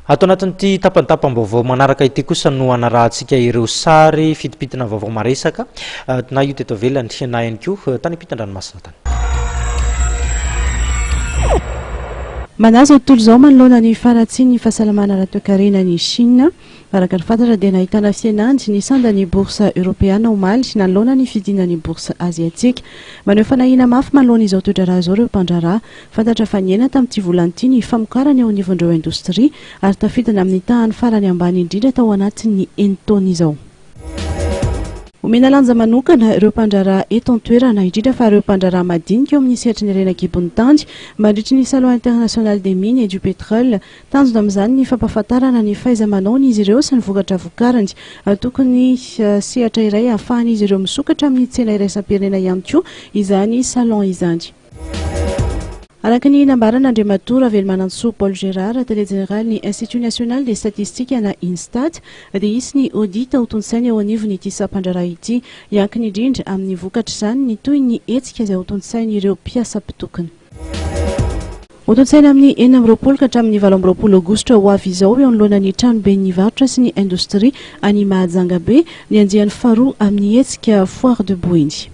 Ato anatin'ity tapatapam-baovao manaraka ity kosa no anarahantsika ireo sary fitipitina vaovao maresaka na io teto ivelany na ihany koa tany ampitan-dranomasina tany. Manaza tontolo izao manoloana ny faratsiany ny fahasalamana ara-toe-karenan'i Chine. Araka ny fantatra dia nahitana fiananjy ny sandan'ny bourse européenne omaly nanoloana ny fidinan'ny bourse asiatique. Maneho fanahina mafy manoloana izao toedraraha izao ireo mpandraraha. Fantatra fa niaina tamin'ity volana ity ny famokarany ao anivon'ireo indostria ary tafidina amin'ny tahany farany ambany indrindra tao anatin'ny entona izao. Omena lanja manokana ireo mpandraraha eto an-toerana indrindra fa ireo mpandraraha madinika eo amin'ny sehatry ny renakibon'ny tandy mandritra ny salon international des mines et du pétrole. Tanjona amin'izany ny fampahafantarana ny fahaiza-manaony izy ireo sy ny vokatra vokarany. Tokony sehatra iray ahafahan'izy ireo misokatra amin'ny tsena iraisam-pirenena ihany koa izany salon izany. Araka ny nambarana Andriamatora Velmanantsoa Paul Gérard, télé général ny Institut national des statistiques na Instat, dia isy ny audit ho tonsainy ao anivon'ity sampandraraha ity, iankiny indrindra amin'ny vokatra izany ny toy ny hetsika izay ho tonsainy ireo mpiasa pitokana. Otonsaina amin'ny 4 ka hatramin'ny 20 Aogositra ho avy izao eo anoloana ny tranobe ny varotra sy ny indostria any Mahajanga be ny andiany faharoa amin'ny hetsika foire de Boeny.